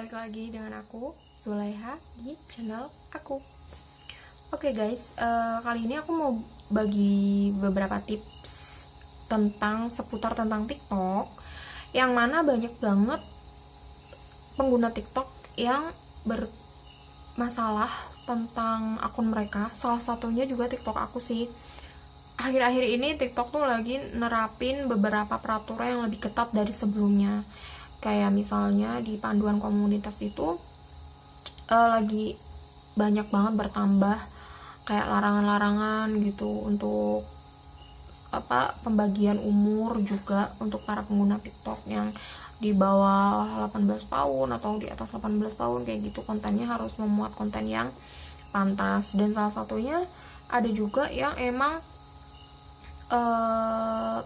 balik lagi dengan aku Zulaiha di channel aku. Oke guys, kali ini aku mau bagi beberapa tips seputar tentang TikTok, yang mana banyak banget pengguna TikTok yang bermasalah tentang akun mereka. Salah satunya juga TikTok aku sih. Akhir-akhir ini TikTok tuh lagi nerapin beberapa peraturan yang lebih ketat dari sebelumnya. Kayak misalnya di panduan komunitas itu lagi banyak banget bertambah kayak larangan-larangan gitu untuk pembagian umur juga untuk para pengguna TikTok yang di bawah 18 tahun atau di atas 18 tahun kayak gitu. Kontennya harus memuat konten yang pantas, dan salah satunya ada juga yang emang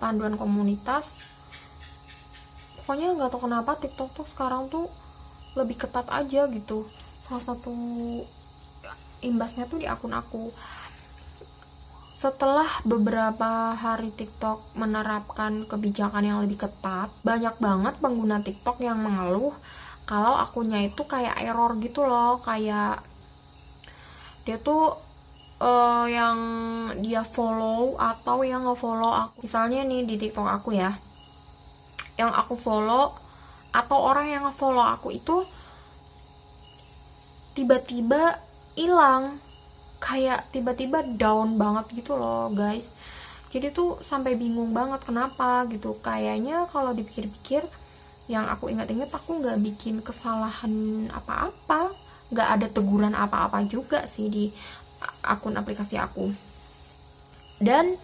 panduan komunitas. Pokoknya nggak tahu kenapa TikTok tuh sekarang tuh lebih ketat aja gitu. Salah satu imbasnya tuh di akun aku. Setelah beberapa hari TikTok menerapkan kebijakan yang lebih ketat, banyak banget pengguna TikTok yang mengeluh kalau akunnya itu kayak error gitu loh. Kayak dia tuh yang dia follow atau yang nge-follow aku. Misalnya nih di TikTok aku ya, yang aku follow atau orang yang nge-follow aku itu tiba-tiba hilang, kayak tiba-tiba down banget gitu loh guys. Jadi tuh sampai bingung banget kenapa gitu. Kayaknya kalau dipikir-pikir, yang aku ingat-ingat, aku nggak bikin kesalahan apa-apa, nggak ada teguran apa-apa juga sih di akun aplikasi aku. Dan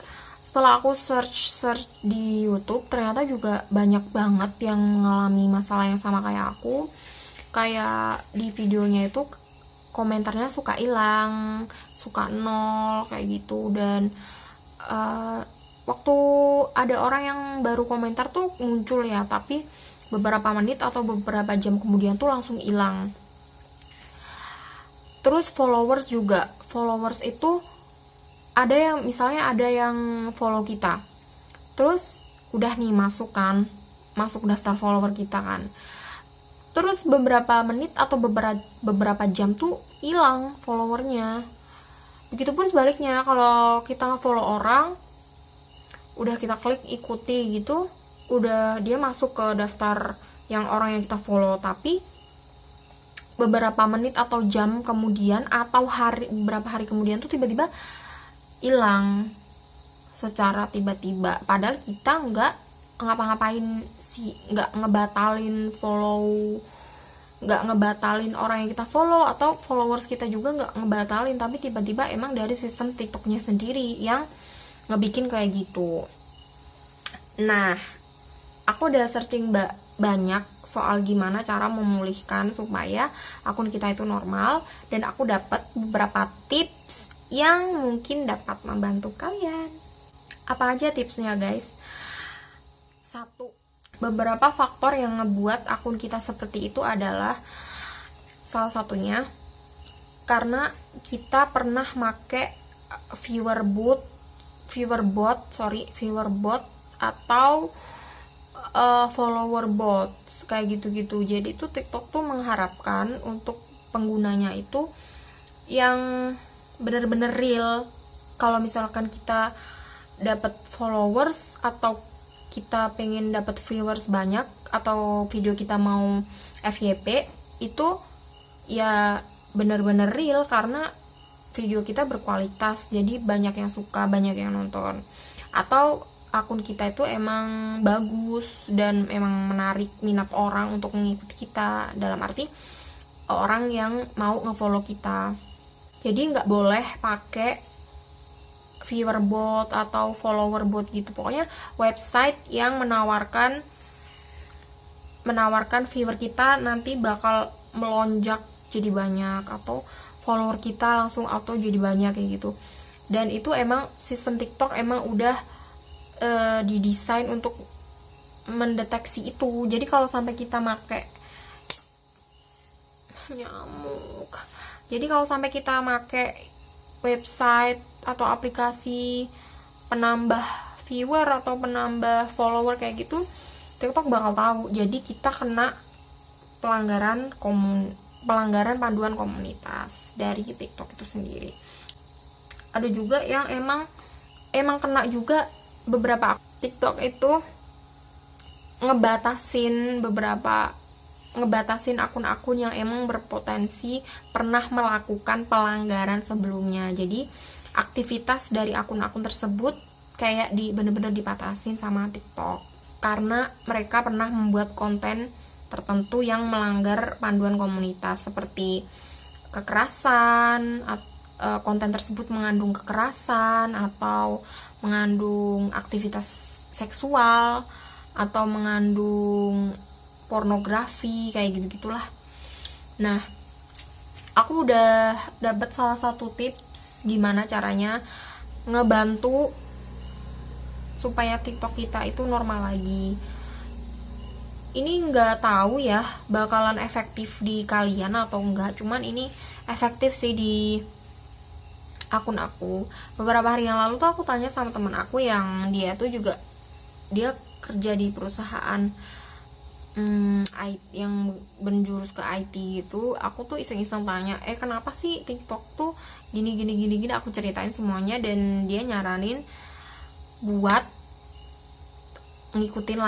setelah aku search di YouTube, ternyata juga banyak banget yang mengalami masalah yang sama kayak aku. Kayak di videonya itu komentarnya suka hilang, suka nol kayak gitu. Dan waktu ada orang yang baru komentar tuh muncul ya, tapi beberapa menit atau beberapa jam kemudian tuh langsung hilang. Terus followers juga, followers itu ada yang misalnya ada yang follow kita, terus udah nih masuk daftar follower kita kan, terus beberapa menit atau beberapa jam tuh hilang followernya. Begitupun sebaliknya, kalau kita follow orang, udah kita klik ikuti gitu, udah dia masuk ke daftar yang orang yang kita follow, tapi beberapa menit atau jam kemudian atau beberapa hari kemudian tuh tiba-tiba hilang secara tiba-tiba. Padahal kita nggak ngapa-ngapain sih, nggak ngebatalin orang yang kita follow, atau followers kita juga nggak ngebatalin, tapi tiba-tiba emang dari sistem TikToknya sendiri yang ngebikin kayak gitu. Nah, aku udah searching banyak soal gimana cara memulihkan supaya akun kita itu normal, dan aku dapat beberapa tips yang mungkin dapat membantu kalian. Apa aja tipsnya guys? 1. Beberapa faktor yang ngebuat akun kita seperti itu adalah, salah satunya karena kita pernah make viewer bot atau follower bot kayak gitu-gitu. Jadi tuh TikTok tuh mengharapkan untuk penggunanya itu yang bener-bener real. Kalau misalkan kita dapat followers atau kita pengen dapat viewers banyak, atau video kita mau FYP, itu ya bener-bener real karena video kita berkualitas, jadi banyak yang suka, banyak yang nonton. Atau akun kita itu emang bagus dan emang menarik minat orang untuk mengikuti kita, dalam arti orang yang mau ngefollow kita. Jadi nggak boleh pakai viewer bot atau follower bot gitu. Pokoknya website yang menawarkan viewer kita nanti bakal melonjak jadi banyak, atau follower kita langsung auto jadi banyak kayak gitu. Dan itu emang sistem TikTok emang udah didesain untuk mendeteksi itu. Jadi kalau sampai kita make website atau aplikasi penambah viewer atau penambah follower kayak gitu, TikTok bakal tahu. Jadi kita kena pelanggaran panduan komunitas dari TikTok itu sendiri. Ada juga yang emang kena juga, beberapa TikTok itu ngebatasin akun-akun yang emang berpotensi pernah melakukan pelanggaran sebelumnya. Jadi aktivitas dari akun-akun tersebut kayak bener-bener dibatasin sama TikTok karena mereka pernah membuat konten tertentu yang melanggar panduan komunitas seperti kekerasan, konten tersebut mengandung kekerasan atau mengandung aktivitas seksual atau mengandung pornografi, kayak gitu-gitulah. Nah, aku udah dapat salah satu tips gimana caranya ngebantu supaya TikTok kita itu normal lagi. Ini nggak tahu ya bakalan efektif di kalian atau enggak, cuman ini efektif sih di akun aku. Beberapa hari yang lalu tuh aku tanya sama teman aku yang dia kerja di perusahaan yang berjurus ke IT gitu. Aku tuh iseng-iseng tanya, kenapa sih TikTok tuh gini. Aku ceritain semuanya dan dia nyaranin buat ngikutin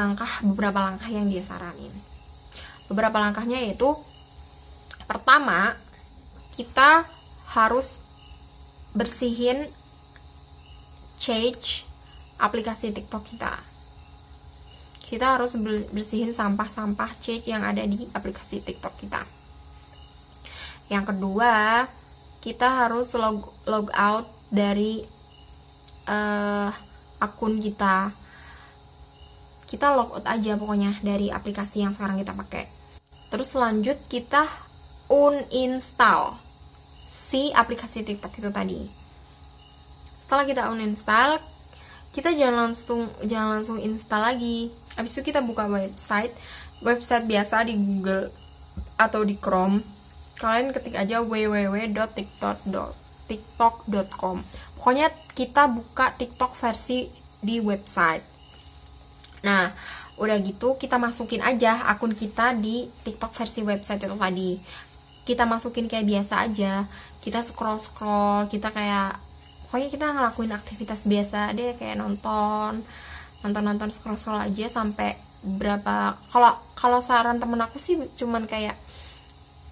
beberapa langkah yang dia saranin. Beberapa langkahnya yaitu, pertama, kita harus bersihin cache aplikasi TikTok kita. Kita harus bersihin sampah-sampah cache yang ada di aplikasi TikTok kita. Yang kedua, kita harus log out dari akun kita. Kita log out aja pokoknya dari aplikasi yang sekarang kita pakai. Terus lanjut kita uninstall si aplikasi TikTok itu tadi. Setelah kita uninstall, kita jangan langsung install lagi. Habis itu kita buka website biasa di Google atau di Chrome. Kalian ketik aja www.tiktok.com. Pokoknya kita buka TikTok versi di website. Nah, udah gitu kita masukin aja akun kita di TikTok versi website itu tadi. Kita masukin kayak biasa aja. Kita scroll, kita pokoknya kita ngelakuin aktivitas biasa deh, kayak nonton scroll aja sampai berapa. Kalau saran temen aku sih cuman kayak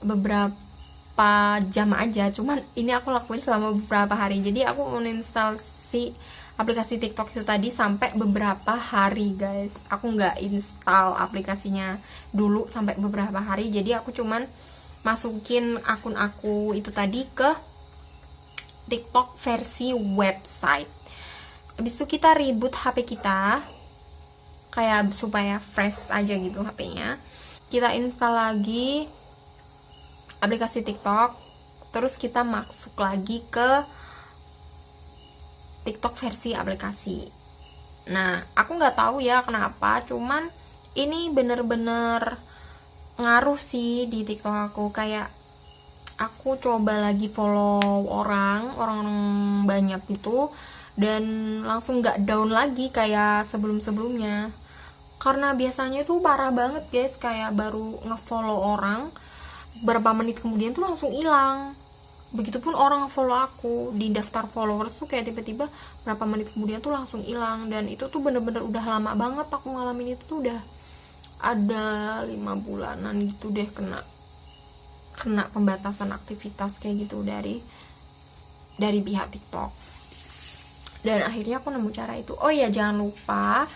beberapa jam aja, cuman ini aku lakuin selama beberapa hari. Jadi aku uninstall si aplikasi TikTok itu tadi sampai beberapa hari, guys. Aku nggak install aplikasinya dulu sampai beberapa hari. Jadi aku cuman masukin akun aku itu tadi ke TikTok versi website. Habis itu kita reboot HP kita kayak supaya fresh aja gitu HP-nya. Kita install lagi aplikasi TikTok, terus kita masuk lagi ke TikTok versi aplikasi. Nah, aku nggak tahu ya kenapa, cuman ini bener-bener ngaruh sih di TikTok aku. Kayak aku coba lagi follow orang banyak gitu, dan langsung gak down lagi kayak sebelum-sebelumnya. Karena biasanya tuh parah banget, guys. Kayak baru ngefollow orang, berapa menit kemudian tuh langsung hilang. Begitupun orang ngefollow aku di daftar followers tuh kayak tiba-tiba berapa menit kemudian tuh langsung hilang. Dan itu tuh bener-bener udah lama banget aku ngalamin itu tuh. Udah ada 5 bulanan gitu deh kena pembatasan aktivitas kayak gitu dari pihak TikTok. Dan akhirnya aku nemu cara itu. Oh iya, jangan lupa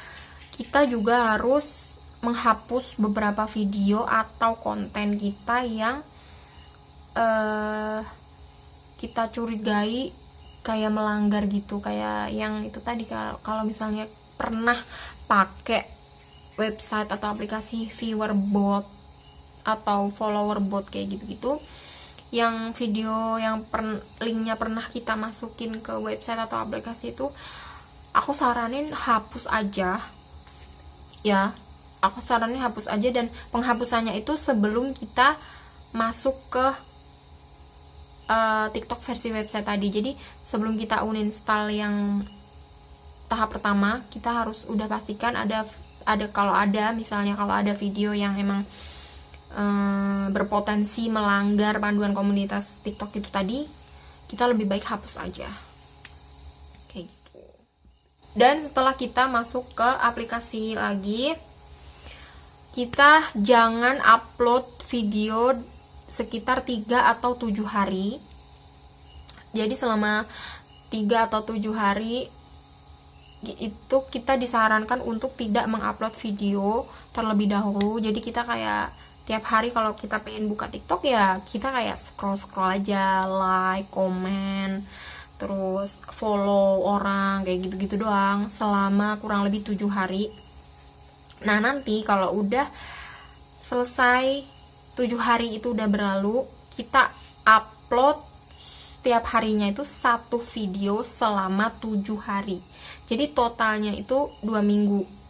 kita juga harus menghapus beberapa video atau konten kita yang kita curigai kayak melanggar gitu. Kayak yang itu tadi, kalau misalnya pernah pakai website atau aplikasi viewer bot atau follower bot kayak gitu-gitu, yang video yang linknya pernah kita masukin ke website atau aplikasi itu, aku saranin hapus aja ya. Aku saranin hapus aja, dan penghapusannya itu sebelum kita masuk ke TikTok versi website tadi. Jadi sebelum kita uninstall yang tahap pertama, kita harus udah pastikan ada kalau ada video yang emang berpotensi melanggar panduan komunitas TikTok itu tadi, kita lebih baik hapus aja. Kayak gitu. Dan setelah kita masuk ke aplikasi lagi, kita jangan upload video sekitar 3 atau 7 hari. Jadi selama 3 atau 7 hari itu kita disarankan untuk tidak mengupload video terlebih dahulu. Jadi kita kayak tiap hari kalau kita pengen buka TikTok ya kita kayak scroll aja, like, komen, terus follow orang kayak gitu-gitu doang selama kurang lebih 7 hari. Nah nanti kalau udah selesai 7 hari itu udah berlalu, kita upload setiap harinya itu 1 video selama 7 hari. Jadi totalnya itu 2 minggu.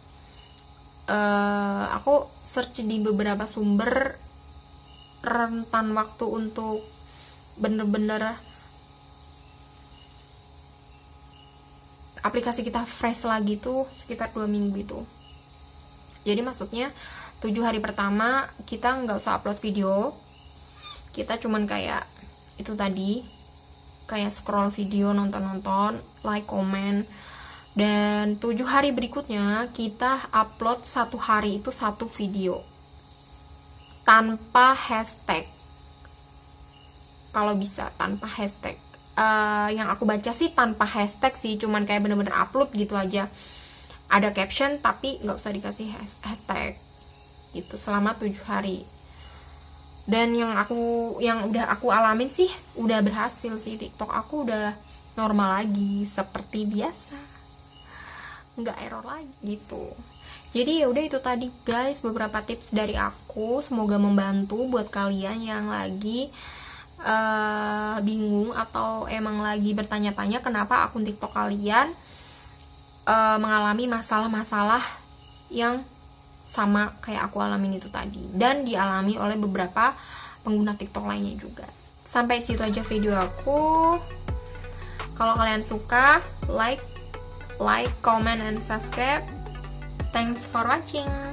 Aku search di beberapa sumber, rentan waktu untuk bener-bener aplikasi kita fresh lagi tuh sekitar 2 minggu itu. Jadi maksudnya 7 hari pertama kita nggak usah upload video, kita cuman kayak itu tadi, kayak scroll video, nonton, like, komen. Dan 7 hari berikutnya kita upload 1 hari itu 1 video tanpa hashtag, kalau bisa tanpa hashtag. Yang aku baca sih tanpa hashtag sih, cuman kayak bener-bener upload gitu aja, ada caption tapi nggak usah dikasih hashtag gitu selama 7 hari. Dan yang udah aku alamin sih udah berhasil sih, TikTok aku udah normal lagi seperti biasa, nggak error lagi gitu. Jadi ya udah itu tadi guys beberapa tips dari aku, semoga membantu buat kalian yang lagi bingung atau emang lagi bertanya-tanya kenapa akun TikTok kalian mengalami masalah-masalah yang sama kayak aku alamin itu tadi, dan dialami oleh beberapa pengguna TikTok lainnya juga. Sampai situ aja video aku. Kalau kalian suka, like, comment, and subscribe. Thanks for watching.